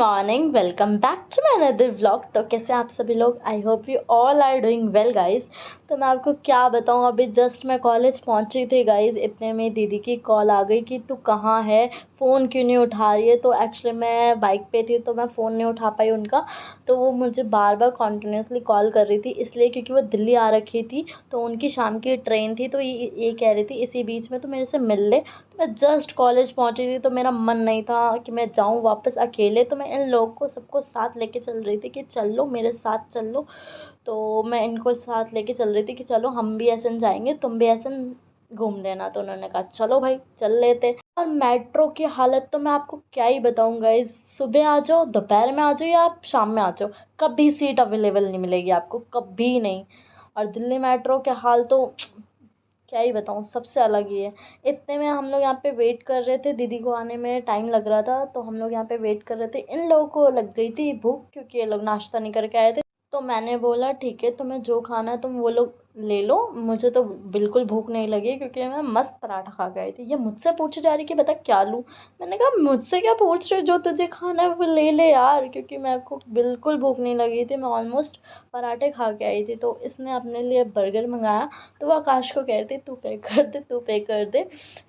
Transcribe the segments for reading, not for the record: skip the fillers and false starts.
Morning, welcome back to my another vlog. तो कैसे आप सभी लोग? I hope you all are doing well guys. तो मैं आपको क्या बताऊँ, अभी जस्ट मैं कॉलेज पहुंची थी गाइज, इतने में दीदी की कॉल आ गई कि तू कहाँ है, फ़ोन क्यों नहीं उठा रही है। तो एक्चुअली मैं बाइक पे थी तो मैं फ़ोन नहीं उठा पाई उनका। तो वो मुझे बार बार कॉन्टीन्यूसली कॉल कर रही थी, इसलिए क्योंकि वो दिल्ली आ रखी थी तो उनकी शाम की ट्रेन थी। तो ये कह रही थी इसी बीच में तो मेरे से मिल ले। तो मैं जस्ट कॉलेज पहुंची थी तो मेरा मन नहीं था कि मैं जाऊं वापस अकेले, तो मैं इन लोगों को सबको साथ लेके चल रही थी कि चल लो मेरे साथ चल लो। तो मैं इनको साथ लेके चल रही थी कि चलो हम भी ऐसे जाएंगे, तुम भी ऐसे घूम लेना। तो उन्होंने कहा चलो भाई चल लेते। और मेट्रो की हालत तो मैं आपको क्या ही बताऊँ गाइस, सुबह आ जाओ, दोपहर में आ जाओ या आप शाम में आ जाओ, कभी सीट अवेलेबल नहीं मिलेगी आपको, कभी नहीं। और दिल्ली मेट्रो के हाल तो क्या ही बताऊँ, सबसे अलग ही है। इतने में हम लोग यहाँ पे वेट कर रहे थे, दीदी को आने में टाइम लग रहा था तो हम लोग यहाँ पे वेट कर रहे थे। इन लोगों को लग गई थी भूख क्योंकि ये लोग नाश्ता नहीं करके आए थे। तो मैंने बोला ठीक है, तुम्हें जो खाना है तुम वो लोग ले लो, मुझे तो बिल्कुल भूख नहीं लगी क्योंकि मैं मस्त पराठा खा के आई थी। ये मुझसे पूछे जा रही कि बता क्या लूँ। मैंने कहा मुझसे क्या पूछ रहे, जो तुझे खाना है वो ले ले यार, क्योंकि मेरे को बिल्कुल भूख नहीं लगी थी, मैं ऑलमोस्ट पराठे खा के आई थी। तो इसने अपने लिए बर्गर मंगाया। तो वो आकाश को कह रही थी तू पे कर दे, तू पे कर दे।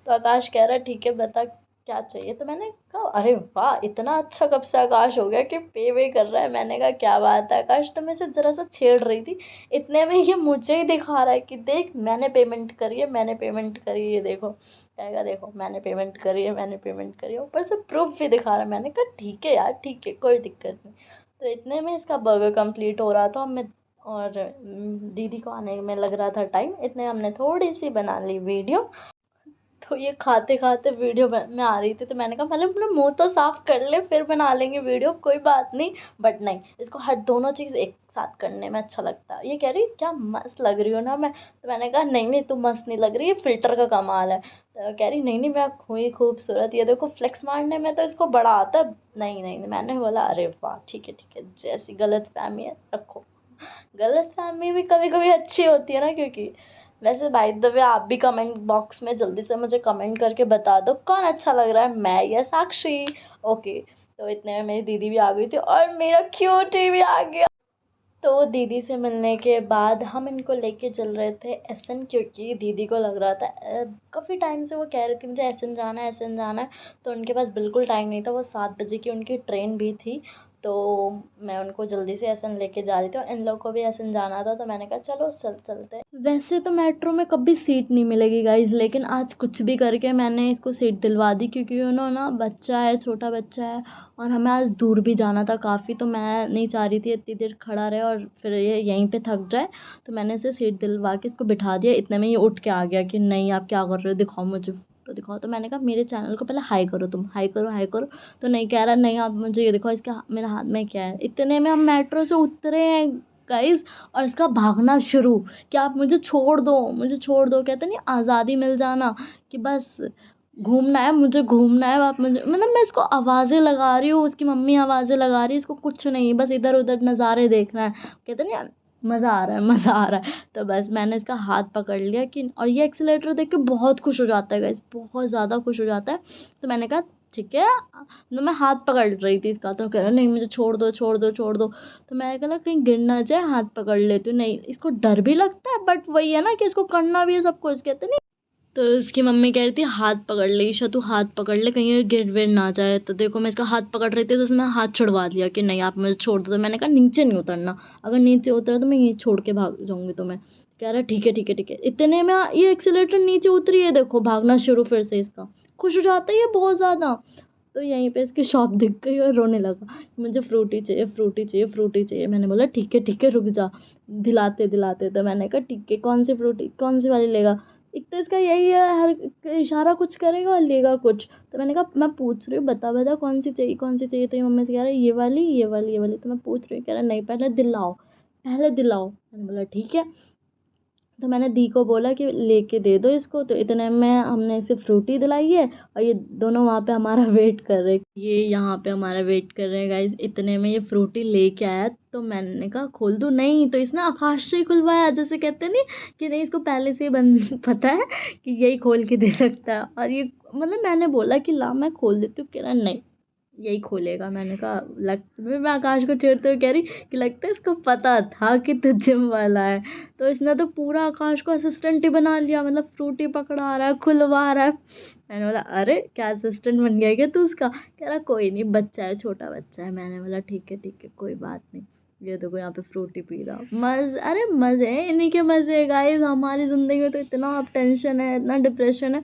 तो आकाश कह रहा ठीक है बता क्या चाहिए। तो मैंने कहा अरे वाह, इतना अच्छा कब से आकाश हो गया कि पे वे कर रहा है। मैंने कहा क्या बात है आकाश, तो मैं से ज़रा सा छेड़ रही थी। इतने में ये मुझे ही दिखा रहा है कि देख मैंने पेमेंट करी है, मैंने पेमेंट करी है, देखो कहेगा देखो मैंने पेमेंट करी है, मैंने पेमेंट करी है, ऊपर से प्रूफ भी दिखा रहा है। मैंने कहा ठीक है यार, ठीक है कोई दिक्कत नहीं। तो इतने में इसका बर्गर कंप्लीट हो रहा था, मैं और दीदी को आने में लग रहा था टाइम। इतने हमने थोड़ी सी बना ली वीडियो। तो ये खाते खाते वीडियो में आ रही थी तो मैंने कहा पहले अपना मुंह तो साफ कर ले फिर बना लेंगे वीडियो, कोई बात नहीं। बट नहीं, इसको हर दोनों चीज़ एक साथ करने में अच्छा लगता है। ये कह रही क्या मस्त लग रही हो ना मैं। तो मैंने कहा नहीं नहीं तू मस्त नहीं लग रही, ये फिल्टर का कमाल है। तो कह रही नहीं नहीं मैं हुई खूबसूरत, ये देखो फ्लेक्स मारने में तो इसको बड़ा आता है। नहीं नहीं नहीं, मैंने बोला अरे वाह ठीक है, जैसी गलत फहमी है रखो। गलत फहमी भी कभी कभी अच्छी होती है ना, क्योंकि वैसे बाय द वे आप भी कमेंट बॉक्स में जल्दी से मुझे कमेंट करके बता दो कौन अच्छा लग रहा है, मैं या साक्षी। ओके। तो इतने में मेरी दीदी भी आ गई थी और मेरा क्यूटी भी आ गया। तो दीदी से मिलने के बाद हम इनको लेके चल रहे थे एसएन, क्योंकि दीदी को लग रहा था काफ़ी टाइम से वो कह रही थी मुझे एसएन जाना है, एसएन जाना है। तो उनके पास बिल्कुल टाइम नहीं था, वो 7 बजे की उनकी ट्रेन भी थी। तो मैं उनको जल्दी से एसएन लेके जा रही थी और इन लोगों को भी एसएन जाना था। तो मैंने कहा चलो चलते हैं। वैसे तो मेट्रो में कभी सीट नहीं मिलेगी गाइज, लेकिन आज कुछ भी करके मैंने इसको सीट दिलवा दी, क्योंकि उन्होंने ना बच्चा है, छोटा बच्चा है और हमें आज दूर भी जाना था काफ़ी। तो मैं नहीं चाह रही थी इतनी देर खड़ा रहे और फिर ये यहीं पे थक जाए। तो मैंने इसे सीट दिलवा के इसको बिठा दिया। इतने में ये उठ के आ गया कि नहीं आप क्या कर रहे हो, दिखाओ मुझे फोटो दिखाओ। तो मैंने कहा मेरे चैनल को पहले हाई करो, तुम हाई करो हाई करो। तो नहीं, कह रहा नहीं आप मुझे ये दिखाओ, इसके मेरे हाथ में क्या है। इतने में हम मेट्रो से उतरे हैं गाइज और इसका भागना शुरू कि आप मुझे छोड़ दो, मुझे छोड़ दो। कहते नहीं आज़ादी मिल जाना कि बस घूमना है, मुझे घूमना है, आप मुझे मतलब मैं इसको आवाज़ें लगा रही हूँ, उसकी मम्मी आवाज़ें लगा रही है, इसको कुछ नहीं, बस इधर उधर नज़ारे देखना है। कहते नहीं मज़ा आ रहा है, मज़ा आ रहा है। तो बस मैंने इसका हाथ पकड़ लिया कि, और ये एक्सीलेटर देख के बहुत खुश हो जाता है गाइस, बहुत ज़्यादा खुश हो जाता है। तो मैंने कहा ठीक है। तो मैं हाथ पकड़ रही थी इसका, तो कह रहा नहीं मुझे छोड़ दो छोड़ दो छोड़ दो। तो मैंने कहा कहीं गिर ना जाए, हाथ पकड़ लेती हूँ। नहीं, इसको डर भी लगता है बट वही है ना कि इसको करना भी है सब कुछ, कहते नहीं। तो उसकी मम्मी कह रही थी हाथ पकड़ ले ईशा, तू हाथ पकड़ ले कहीं ये गिर विर ना जाए। तो देखो मैं इसका हाथ पकड़ रही थी तो उसने हाथ छुड़वा दिया कि नहीं आप मुझे छोड़ दो। तो मैंने कहा नीचे नहीं उतरना, अगर नीचे उतरा तो मैं यहीं छोड़ के भाग जाऊंगी तुम्हें। कह रहा ठीक है ठीक है ठीक है। इतने में ये एक्सीलेटर नीचे उतरी है, देखो भागना शुरू फिर से इसका, खुश हो जाता है ये बहुत ज़्यादा। तो यहीं पे इसकी शॉप दिख गई और रोने लगा, मुझे फ्रूटी चाहिए फ्रूटी चाहिए फ्रूटी चाहिए। मैंने बोला ठीक है रुक जा, दिलाते दिलाते। तो मैंने कहा ठीक है कौन सी फ्रूटी, कौन सी वाली लेगा। एक तो इसका यही है, हर इशारा कुछ करेगा और लेगा कुछ। तो मैंने कहा मैं पूछ रही हूँ बता बता कौन सी चाहिए कौन सी चाहिए। तो ये मम्मी से कह रहा है ये वाली ये वाली ये वाली। तो मैं पूछ रही हूँ, कह रहा नहीं पहले दिलाओ पहले दिलाओ। मैंने बोला ठीक है। तो मैंने दी को बोला कि लेके दे दो इसको। तो इतने में हमने इसे फ्रूटी दिलाई है और ये दोनों वहाँ पे हमारा वेट कर रहे हैं, ये यहाँ पे हमारा वेट कर रहे हैं गाइज। इतने में ये फ्रूटी लेके आया तो मैंने कहा खोल दूँ, नहीं तो इसने आकाश से ही खुलवाया, जैसे कहते नहीं कि नहीं इसको पहले से पता है कि यही खोल के दे सकता है। और ये मतलब मैंने बोला कि ला मैं खोल देती हूँ, कह रहा नहीं यही खोलेगा। मैंने कहा मैं आकाश को छेड़ते हुए कह रही कि लगता है इसको पता था कि तू जिम वाला है। तो इसने तो पूरा आकाश को असिस्टेंट ही बना लिया, मतलब फ्रूटी पकड़ा रहा है, खुलवा रहा है। मैंने बोला अरे क्या असिस्टेंट बन गया क्या तू उसका? कह रहा कोई नहीं, बच्चा है, छोटा बच्चा है। मैंने बोला ठीक है कोई बात नहीं। ये देखो यहाँ पे फ्रूटी पी रहा। अरे मज़े हैं, इन्हीं के मज़े हैं गाइस। हमारी ज़िंदगी में तो इतना अब टेंशन है, इतना डिप्रेशन है।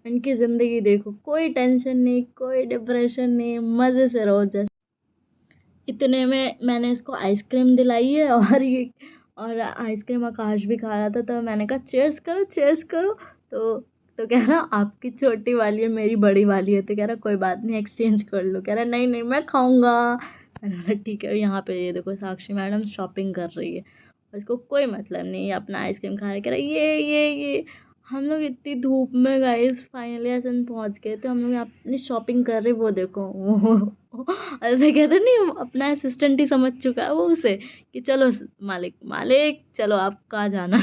इनकी ज़िंदगी देखो, कोई टेंशन नहीं, कोई डिप्रेशन नहीं, मज़े से रहो जैसे। इतने में मैंने इसको आइसक्रीम दिलाई है और आइसक्रीम आकाश भी खा रहा था। तो मैंने कहा चीयर्स करो, चीयर्स करो। तो कह रहा आपकी छोटी वाली है, मेरी बड़ी वाली है। तो कह रहा कोई बात नहीं, एक्सचेंज कर लो। कह रहा नहीं नहीं मैं खाऊंगा। मैंने बोला ठीक है। यहाँ पे ये देखो साक्षी मैडम शॉपिंग कर रही है और इसको कोई मतलब नहीं है, अपना आइसक्रीम खा रहा है। कह रहा ये हम लोग इतनी धूप में गाइस फाइनली ऐसे पहुंच गए थे। हम लोग यहाँ अपनी शॉपिंग कर रहे, वो देखो ऐसे कहते नहीं, अपना असिस्टेंट ही समझ चुका है वो उसे कि चलो मालिक मालिक चलो आप कहाँ जाना।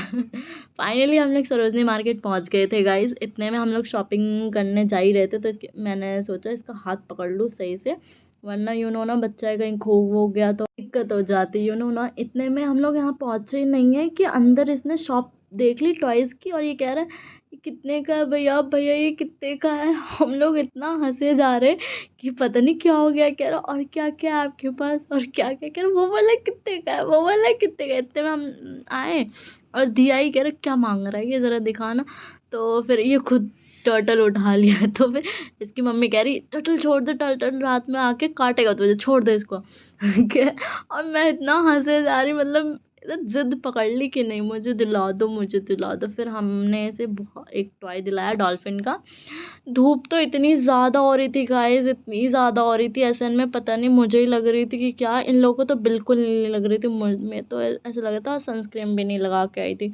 फाइनली हम लोग सरोजनी मार्केट पहुंच गए थे गाइस। इतने में हम लोग शॉपिंग करने जा ही रहे थे। तो इसके मैंने सोचा इसका हाथ पकड़ लूँ सही से, वरना ना बच्चा है कहीं खो हो गया तो दिक्कत हो जाती ना। इतने में हम लोग यहाँ पहुँचे ही नहीं है कि अंदर इसने शॉप देख ली टॉयज़ की और ये कह रहा है ये कितने का है भैया, भैया ये कितने का है। हम लोग इतना हंसे जा रहे कि पता नहीं क्या हो गया। कह रहा और क्या क्या है आपके पास, और क्या क्या। कह रहा वो वाला कितने का है, वो वाला कितने का है। इतने में हम आए और दिया ही। कह रहा क्या मांग रहा है ये ज़रा दिखाना। तो फिर ये खुद टर्टल उठा लिया। तो फिर इसकी मम्मी कह रही टर्टल छोड़ दे, टर्टल रात में आके काटेगा तुझे, छोड़ दे इसको। और मैं इतना हंसे जा रही, मतलब जिद पकड़ ली कि नहीं मुझे दिला दो, मुझे दिला दो। फिर हमने इसे एक टॉय दिलाया डॉल्फिन का। धूप तो इतनी ज़्यादा हो रही थी गाइस, इतनी ज़्यादा हो रही थी। ऐसे में पता नहीं मुझे ही लग रही थी कि क्या, इन लोगों को तो बिल्कुल नहीं लग रही थी। मैं तो ऐसा लग रहा था सनस्क्रीन भी नहीं लगा के आई थी।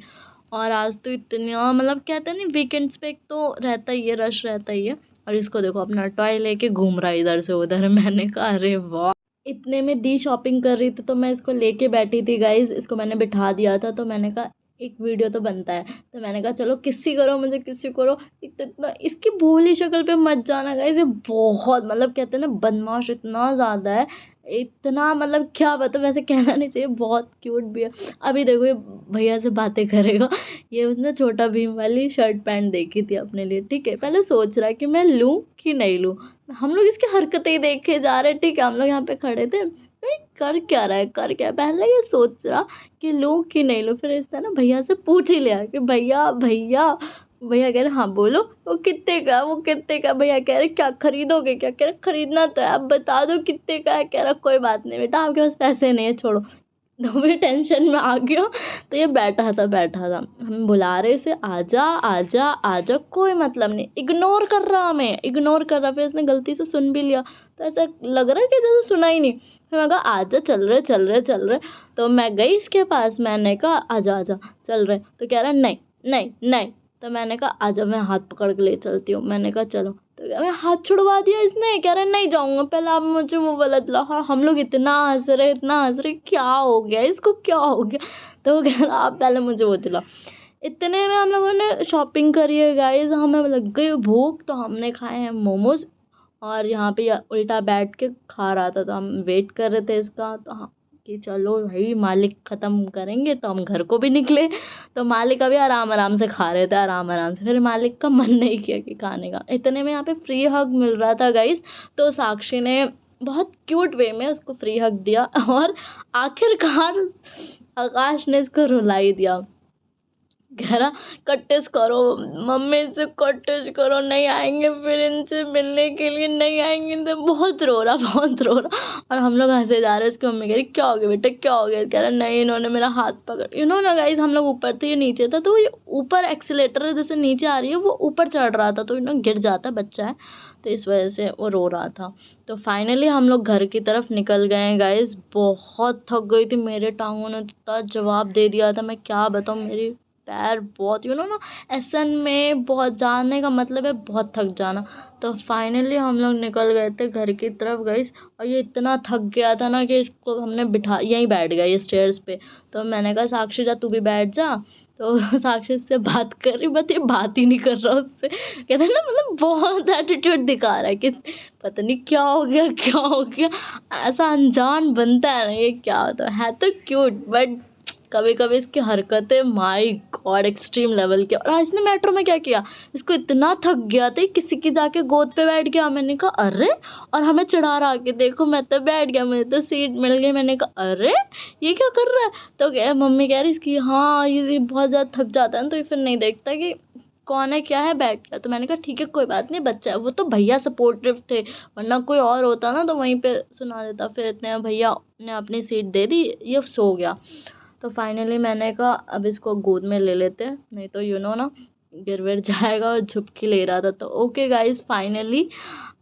और आज तो इतना, मतलब कहते हैं नहीं वीकेंड्स पे एक तो रहता ही है, रश रहता ही है। और इसको देखो अपना टॉय लेके घूम रहा है इधर से उधर। मैंने कहा अरे वाह। इतने में दी शॉपिंग कर रही थी तो मैं इसको लेके बैठी थी गाइस। इसको मैंने बिठा दिया था। तो मैंने कहा एक वीडियो तो बनता है। तो मैंने कहा चलो किसी करो, मुझे किसी करो। एक तो इतना इसकी भोली शक्ल पे मत जाना गाइस, ये बहुत, मतलब कहते हैं ना बदमाश इतना ज़्यादा है। इतना मतलब क्या बता, वैसे कहना नहीं चाहिए, बहुत क्यूट भी है। अभी देखो ये भैया से बातें करेगा। ये उसने छोटा भीम वाली शर्ट पैंट देखी थी अपने लिए, ठीक है। पहले सोच रहा है कि मैं लूँ कि नहीं लूँ। हम लोग इसकी हरकतें ही देखे जा रहे हैं, ठीक है। हम लोग यहाँ पे खड़े थे, भाई कर क्या रहा है, कर क्या, पहले ये सोच रहा कि लूँ कि नहीं लूँ। फिर इसने ना भैया से पूछ ही लिया कि भैया भैया। भैया कह रहे हाँ बोलो, वो कितने का, वो कितने का। भैया कह रहे क्या खरीदोगे क्या? कह रहे खरीदना तो है, आप बता दो कितने का है। कह रहा कोई बात नहीं बेटा, आपके पास पैसे नहीं है, छोड़ो। तो मैं टेंशन में आ गया। तो ये बैठा था, हम बुला रहे इसे आजा आजा आजा, कोई मतलब नहीं, इग्नोर कर रहा हमें, इग्नोर कर रहा। फिर इसने गलती से सुन भी लिया तो ऐसा लग रहा है कि जैसे सुना ही नहीं। फिर मैं कहा आजा, चल रहे चल रहे चल रहे। तो मैं गई इसके पास, मैंने कहा आजा आजा चल रहे। तो कह रहा नहीं नहीं नहीं। तो मैंने कहा आजा, मैं हाथ पकड़ के ले चलती हूँ। मैंने कहा चलो। तो क्या, मैं हाथ छुड़वा दिया इसने। कह रहा नहीं जाऊँगा, पहले आप मुझे वो वाला दिलाओ। हाँ, हम लोग इतना हंस रहे, इतना हंस रहे, क्या हो गया इसको, क्या हो गया। तो वो कह रहा आप पहले मुझे वो दिलाओ। इतने में हम लोगों ने शॉपिंग करी है गाइस, हमें लग गई भूख। तो हमने खाए हैं मोमोज। और यहाँ पे उल्टा बैठ के खा रहा था। तो हम वेट कर रहे थे इसका। तो हाँ कि चलो भाई मालिक ख़त्म करेंगे तो हम घर को भी निकले। तो मालिक अभी आराम आराम से खा रहे थे, आराम आराम से। फिर मालिक का मन नहीं किया कि खाने का। इतने में यहाँ पे फ्री हग मिल रहा था गाइस। तो साक्षी ने बहुत क्यूट वे में उसको फ्री हग दिया और आखिरकार आकाश ने इसको रुला ही दिया। कह रहा कट्टेस करो, मम्मी से कट्टेस करो, नहीं आएंगे फिर इनसे मिलने के लिए, नहीं आएंगे इनसे। बहुत रो रहा, बहुत रो रहा। और हम लोग हंसे जा रहे हैं। उसकी मम्मी कह रही क्या हो गया बेटा, क्या हो गया। कह रहा नहीं इन्होंने मेरा हाथ पकड़, ना गाइस हम लोग ऊपर थे, ये नीचे था। तो ये ऊपर एक्सीलेटर जैसे नीचे आ रही है, वो ऊपर चढ़ रहा था। तो गिर जाता, बच्चा है तो इस वजह से वो रो रहा था। तो फाइनली हम लोग घर की तरफ निकल गए हैं गाइस। बहुत थक गई थी, मेरे टांगों ने इतना जवाब दे दिया था, मैं क्या बताऊँ। मेरी पैर बहुत ना एसन में बहुत जाने का मतलब है बहुत थक जाना। तो फाइनली हम लोग निकल गए थे घर की तरफ गाइस, और ये इतना थक गया था ना कि इसको हमने बिठा यहीं बैठ गया ये स्टेयर्स पे। तो मैंने कहा साक्षी जा तू भी बैठ जा। तो साक्षी से बात कर रही, बट ये बात ही नहीं कर रहा उससे। कहते हैं ना मतलब बहुत एटीट्यूड दिखा रहा है कि पता नहीं क्या हो गया क्या हो गया। ऐसा अनजान बनता है ना, ये क्या होता है तो क्यूट, बट कभी कभी इसकी हरकतें माई गॉड एक्सट्रीम लेवल की। और आज इसने मेट्रो में क्या किया, इसको इतना थक गया था किसी की जाके गोद पे बैठ गया। मैंने कहा अरे, और हमें चढ़ा रहा के देखो मैं तो बैठ गया, मुझे तो सीट मिल गई। मैंने कहा अरे ये क्या कर रहा है। तो मम्मी कह रही इसकी हाँ ये बहुत ज़्यादा थक जाता है ना, तो ये फिर नहीं देखता कि कौन है क्या है बैठ गया। तो मैंने कहा ठीक है कोई बात नहीं, बच्चा है। वो तो भैया सपोर्टिव थे, वरना कोई और होता ना तो वहीं पे सुना देता। फिर इतने भैया ने अपनी सीट दे दी, ये सो गया। तो फाइनली मैंने कहा अब इसको गोद में ले लेते हैं, नहीं तो ना गिर विर जाएगा। और झुपकी ले रहा था। तो ओके गाइस, फाइनली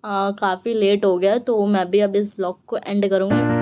काफ़ी लेट हो गया, तो मैं भी अब इस व्लॉग को एंड करूँगी।